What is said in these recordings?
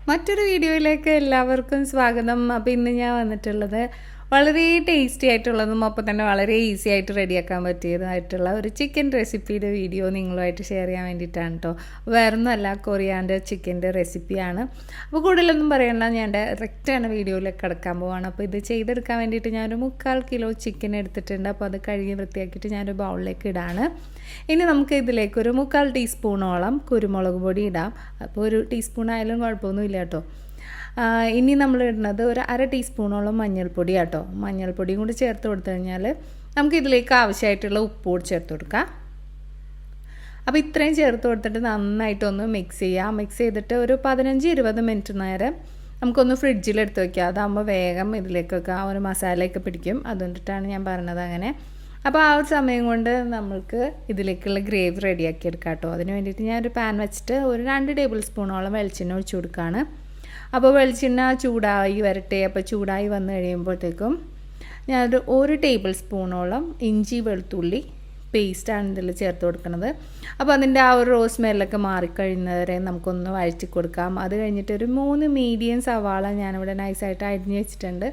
മറ്റൊരു വീഡിയോയിലേക്ക് എല്ലാവർക്കും സ്വാഗതം. അപ്പോൾ ഇന്ന് ഞാൻ വന്നിട്ടുള്ളത് വളരെ ടേസ്റ്റി ആയിട്ടുള്ളതും ഒപ്പം തന്നെ വളരെ ഈസി ആയിട്ട് റെഡിയാക്കാൻ പറ്റിയതായിട്ടുള്ള ഒരു ചിക്കൻ റെസിപ്പിയുടെ വീഡിയോ നിങ്ങളുമായിട്ട് ഷെയർ ചെയ്യാൻ വേണ്ടിയിട്ടാണ് കേട്ടോ. വേറൊന്നുമല്ല, കൊറിയാൻ്റെ ചിക്കൻ്റെ റെസിപ്പിയാണ്. അപ്പോൾ കൂടുതലൊന്നും പറയണ്ട, ഞാൻ ഡയറക്റ്റാണ് വീഡിയോയിലേക്ക് കിടക്കാൻ പോവാണ്. അപ്പോൾ ഇത് ചെയ്തെടുക്കാൻ വേണ്ടിയിട്ട് ഞാനൊരു 3/4 കിലോ ചിക്കൻ എടുത്തിട്ടുണ്ട്. അപ്പോൾ അത് കഴുകി വൃത്തിയാക്കിയിട്ട് ഞാനൊരു ബൗളിലേക്ക് ഇടാണ്. ഇനി നമുക്ക് ഇതിലേക്ക് ഒരു 3/4 ടീസ്പൂണോളം കുരുമുളക് പൊടി ഇടാം. അപ്പോൾ ഒരു ടീസ്പൂൺ ആയാലും കുഴപ്പമൊന്നുമില്ല കേട്ടോ. ഇനി നമ്മൾ ഇടുന്നത് ഒരു 1/2 ടീസ്പൂണോളം മഞ്ഞൾപ്പൊടി കേട്ടോ. മഞ്ഞൾപ്പൊടിയും കൂടി ചേർത്ത് കൊടുത്തു കഴിഞ്ഞാൽ നമുക്ക് ഇതിലേക്ക് ആവശ്യമായിട്ടുള്ള ഉപ്പ് കൂടി ചേർത്ത് കൊടുക്കാം. അപ്പോൾ ഇത്രയും ചേർത്ത് കൊടുത്തിട്ട് നന്നായിട്ടൊന്ന് മിക്സ് ചെയ്യാം. മിക്സ് ചെയ്തിട്ട് ഒരു 15-20 മിനിറ്റ് നേരം നമുക്കൊന്ന് ഫ്രിഡ്ജിലെടുത്ത് വയ്ക്കാം. അതാകുമ്പോൾ വേഗം ഇതിലേക്കൊക്കെ ആ ഒരു മസാലയൊക്കെ പിടിക്കും. അതുകൊണ്ടിട്ടാണ് ഞാൻ പറഞ്ഞത് അങ്ങനെ. അപ്പോൾ ആ ഒരു സമയം കൊണ്ട് നമുക്ക് ഇതിലേക്കുള്ള ഗ്രേവി റെഡിയാക്കി എടുക്കാം കേട്ടോ. അതിന് വേണ്ടിയിട്ട് ഞാനൊരു പാൻ വെച്ചിട്ട് ഒരു 2 ടേബിൾ സ്പൂണോളം വെളിച്ചെണ്ണ ഒഴിച്ചു കൊടുക്കുകയാണ്. അപ്പോൾ വെളിച്ചെണ്ണ ചൂടായി വരട്ടെ. അപ്പോൾ ചൂടായി വന്നു കഴിയുമ്പോഴത്തേക്കും ഞാനൊരു 1 ടേബിൾ സ്പൂണോളം ഇഞ്ചി വെളുത്തുള്ളി പേസ്റ്റാണ് ഇതിൽ ചേർത്ത് കൊടുക്കുന്നത്. അപ്പോൾ അതിൻ്റെ ആ ഒരു റോസ് സ്മെല്ലൊക്കെ മാറിക്കഴിയുന്നവരെ നമുക്കൊന്ന് വഴറ്റി കൊടുക്കാം. അത് കഴിഞ്ഞിട്ട് ഒരു 3 മീഡിയം സവാള ഞാനിവിടെ നൈസായിട്ട് അരിഞ്ഞ് വെച്ചിട്ടുണ്ട്.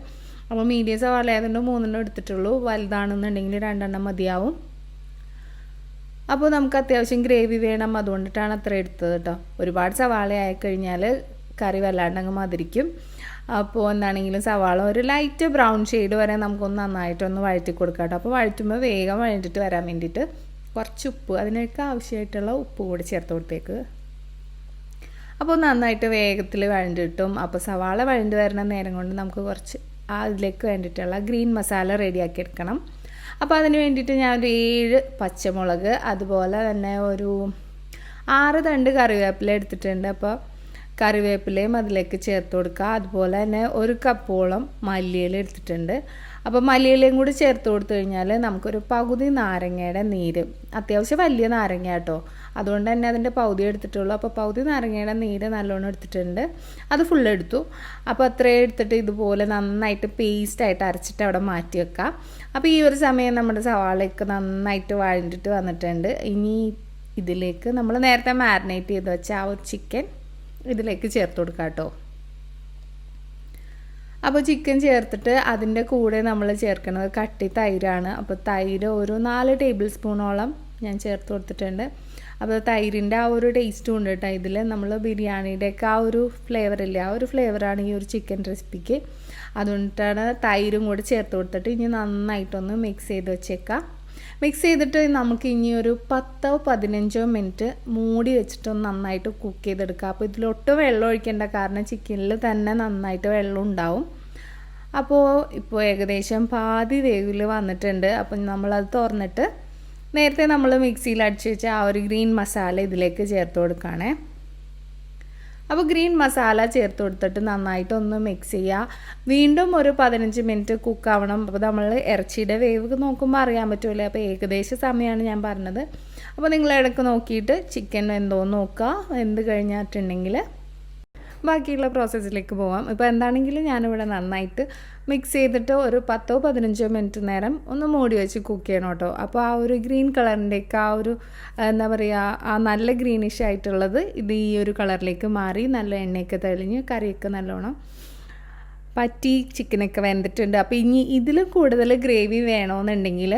അപ്പോൾ മീഡിയം സവാള ആയതുകൊണ്ട് 3 എടുത്തിട്ടുള്ളൂ. വലുതാണെന്നുണ്ടെങ്കിൽ 2 മതിയാവും. അപ്പോൾ നമുക്ക് അത്യാവശ്യം ഗ്രേവി വേണം, അതുകൊണ്ടിട്ടാണ് അത്ര എടുത്തത് കേട്ടോ. ഒരുപാട് സവാള ആയിക്കഴിഞ്ഞാൽ കറി വല്ലാണ്ടങ്ങ് മതിരിക്കും. അപ്പോൾ എന്താണെങ്കിലും സവാള ഒരു ലൈറ്റ് ബ്രൗൺ ഷെയ്ഡ് വരെ നമുക്കൊന്ന് നന്നായിട്ടൊന്ന് വഴറ്റി കൊടുക്കാം കേട്ടോ. അപ്പോൾ വഴറ്റുമ്പോൾ വേഗം വഴറ്റിട്ട് വരാൻ വേണ്ടിയിട്ട് കുറച്ച് ഉപ്പ്, അതിനൊക്കെ ആവശ്യമായിട്ടുള്ള ഉപ്പ് കൂടി ചേർത്ത് കൊടുത്തേക്ക്. അപ്പോൾ നന്നായിട്ട് വേഗത്തിൽ വഴണ്ടി കിട്ടും. അപ്പോൾ സവാള വഴണ്ടി വരുന്ന നേരം കൊണ്ട് നമുക്ക് കുറച്ച് അതിലേക്ക് വേണ്ടിയിട്ടുള്ള ഗ്രീൻ മസാല റെഡിയാക്കി എടുക്കണം. അപ്പോൾ അതിന് വേണ്ടിയിട്ട് ഞാനൊരു 7 പച്ചമുളക്, അതുപോലെ തന്നെ ഒരു 6 തണ്ട് കറിവേപ്പില എടുത്തിട്ടുണ്ട്. അപ്പോൾ കറിവേപ്പിലയും അതിലേക്ക് ചേർത്ത് കൊടുക്കുക. അതുപോലെ തന്നെ 1 കപ്പോളം മല്ലിയില എടുത്തിട്ടുണ്ട്. അപ്പോൾ മല്ലിയിലയും കൂടി ചേർത്ത് കൊടുത്തു കഴിഞ്ഞാൽ നമുക്കൊരു പകുതി നാരങ്ങയുടെ നീര്, അത്യാവശ്യം വലിയ നാരങ്ങ കേട്ടോ, അതുകൊണ്ട് തന്നെ അതിൻ്റെ പകുതി എടുത്തിട്ടുള്ളൂ. അപ്പോൾ പകുതി നാരങ്ങയുടെ നീര് നല്ലോണം എടുത്തിട്ടുണ്ട്. അത് ഫുൾ എടുത്തു. അപ്പോൾ അത്രയും എടുത്തിട്ട് ഇതുപോലെ നന്നായിട്ട് പേസ്റ്റായിട്ട് അരച്ചിട്ട് അവിടെ മാറ്റി വെക്കാം. അപ്പോൾ ഈ ഒരു സമയം നമ്മുടെ സവാളയൊക്കെ നന്നായിട്ട് വഴണ്ടിട്ട് വന്നിട്ടുണ്ട്. ഇനി ഇതിലേക്ക് നമ്മൾ നേരത്തെ മാരിനേറ്റ് ചെയ്ത് വെച്ച ആ ഒരു ചിക്കൻ ഇതിലേക്ക് ചേർത്ത് കൊടുക്കാം കേട്ടോ. അപ്പോൾ ചിക്കൻ ചേർത്തിട്ട് അതിൻ്റെ കൂടെ നമ്മൾ ചേർക്കുന്നത് കട്ടി തൈരാണ്. അപ്പോൾ തൈര് ഒരു 4 ടേബിൾ സ്പൂണോളം ഞാൻ ചേർത്ത് കൊടുത്തിട്ടുണ്ട്. അപ്പോൾ തൈരിൻ്റെ ആ ഒരു ടേസ്റ്റും ഉണ്ട് കേട്ടോ ഇതിൽ. നമ്മൾ ബിരിയാണിയുടെയൊക്കെ ആ ഒരു ഫ്ലേവറില്ലേ, ആ ഒരു ഫ്ലേവറാണ് ഈ ഒരു ചിക്കൻ റെസിപ്പിക്ക്. അതുകൊണ്ടിട്ടാണ് തൈരും കൂടി ചേർത്ത് കൊടുത്തിട്ട് ഇനി നന്നായിട്ടൊന്ന് മിക്സ് ചെയ്ത് വെച്ചേക്കാം. മിക്സ് ചെയ്തിട്ട് നമുക്ക് ഇനി ഒരു 10-15 മിനിറ്റ് മൂടി വെച്ചിട്ടൊന്ന് നന്നായിട്ട് കുക്ക് ചെയ്തെടുക്കുക. അപ്പോൾ ഇതിലൊട്ടും വെള്ളം ഒഴിക്കേണ്ട, കാരണം ചിക്കനിൽ തന്നെ നന്നായിട്ട് വെള്ളം ഉണ്ടാവും. അപ്പോൾ ഇപ്പോൾ ഏകദേശം പാതി വേവിൽ വന്നിട്ടുണ്ട്. അപ്പം നമ്മളത് തുറന്നിട്ട് നേരത്തെ നമ്മൾ മിക്സിയിൽ അടിച്ച് വെച്ച ആ ഒരു ഗ്രീൻ മസാല ഇതിലേക്ക് ചേർത്ത് കൊടുക്കുകയാണേ. അപ്പോൾ ഗ്രീൻ മസാല ചേർത്ത് കൊടുത്തിട്ട് നന്നായിട്ടൊന്ന് മിക്സ് ചെയ്യുക. വീണ്ടും ഒരു 15 മിനിറ്റ് കുക്കാവണം. അപ്പോൾ നമ്മൾ ഇറച്ചിയുടെ വേവ് നോക്കുമ്പോൾ അറിയാൻ പറ്റുമല്ലോ. അപ്പോൾ ഏകദേശം സമയമാണ് ഞാൻ പറഞ്ഞത്. അപ്പോൾ നിങ്ങൾ ഇടയ്ക്ക് നോക്കിയിട്ട് ചിക്കൻ എന്തോന്ന് നോക്കുക. വെന്ത് കഴിഞ്ഞിട്ടുണ്ടെങ്കിൽ ബാക്കിയുള്ള പ്രോസസ്സിലേക്ക് പോകാം. ഇപ്പോൾ എന്താണെങ്കിലും ഞാനിവിടെ നന്നായിട്ട് മിക്സ് ചെയ്തിട്ട് ഒരു 10-15 മിനിറ്റ് നേരം ഒന്ന് മൂടി വെച്ച് കുക്ക് ചെയ്യണം കേട്ടോ. അപ്പോൾ ആ ഒരു ഗ്രീൻ കളറിൻ്റെയൊക്കെ ആ ഒരു എന്താ പറയുക, ആ നല്ല ഗ്രീനിഷ് ആയിട്ടുള്ളത് ഇത് ഈ ഒരു കളറിലേക്ക് മാറി നല്ല എണ്ണയൊക്കെ തെളിഞ്ഞ് കറിയൊക്കെ നല്ലോണം പറ്റി ചിക്കനൊക്കെ വെന്തിട്ടുണ്ട്. അപ്പോൾ ഇനി ഇതിൽ കൂടുതൽ ഗ്രേവി വേണമെന്നുണ്ടെങ്കിൽ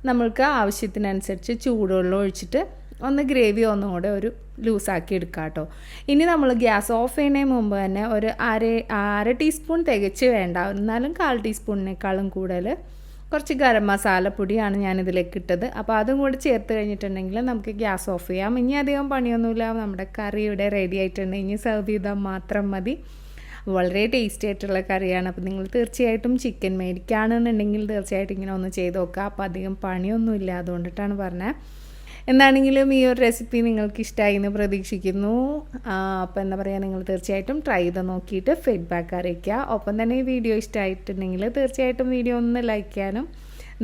നമ്മൾക്ക് ആവശ്യത്തിനനുസരിച്ച് ചൂടുവെള്ളം ഒഴിച്ചിട്ട് ഒന്ന് ഗ്രേവി ഒന്നും കൂടെ ഒരു ലൂസാക്കി എടുക്കുക കേട്ടോ. ഇനി നമ്മൾ ഗ്യാസ് ഓഫ് ചെയ്യുന്നതിന് മുമ്പ് തന്നെ ഒരു അര ടീസ്പൂൺ തികച്ച് വേണ്ട, എന്നാലും 1/4 ടീസ്പൂണിനേക്കാളും കൂടുതൽ കുറച്ച് ഗരം മസാല പൊടിയാണ് ഞാനിതിലേക്ക് ഇട്ടത്. അപ്പോൾ അതും കൂടി ചേർത്ത് കഴിഞ്ഞിട്ടുണ്ടെങ്കിൽ നമുക്ക് ഗ്യാസ് ഓഫ് ചെയ്യാം. ഇനി അധികം പണിയൊന്നുമില്ല, നമ്മുടെ കറി ഇവിടെ റെഡി ആയിട്ടുണ്ട്. ഇനി സെർവ് ചെയ്താൽ മാത്രം മതി. വളരെ ടേസ്റ്റി ആയിട്ടുള്ള കറിയാണ്. അപ്പോൾ നിങ്ങൾ തീർച്ചയായിട്ടും ചിക്കൻ മേടിക്കുകയാണെന്നുണ്ടെങ്കിൽ തീർച്ചയായിട്ടും ഇങ്ങനെ ഒന്ന് ചെയ്ത് നോക്കുക. അപ്പോൾ അധികം പണിയൊന്നുമില്ല, അതുകൊണ്ടിട്ടാണ് പറഞ്ഞത്. എന്താണെങ്കിലും ഈ ഒരു റെസിപ്പി നിങ്ങൾക്ക് ഇഷ്ടമായി എന്ന് പ്രതീക്ഷിക്കുന്നു. അപ്പോൾ എന്താ പറയുക, നിങ്ങൾ തീർച്ചയായിട്ടും ട്രൈ ചെയ്ത് നോക്കിയിട്ട് ഫീഡ്ബാക്ക് അറിയിക്കുക. ഒപ്പം തന്നെ ഈ വീഡിയോ ഇഷ്ടമായിട്ടുണ്ടെങ്കിൽ തീർച്ചയായിട്ടും വീഡിയോ ഒന്ന് ലൈക്ക് ചെയ്യാനും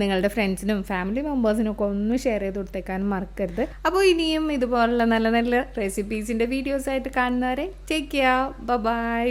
നിങ്ങളുടെ ഫ്രണ്ട്സിനും ഫാമിലി മെമ്പേഴ്സിനും ഒക്കെ ഒന്ന് ഷെയർ ചെയ്ത് കൊടുത്തേക്കാനും മറക്കരുത്. അപ്പോൾ ഇനിയും ഇതുപോലുള്ള നല്ല നല്ല റെസിപ്പീസിൻ്റെ വീഡിയോസായിട്ട് കാണുന്നവരെ ടേക്ക് കെയർ, ബൈ.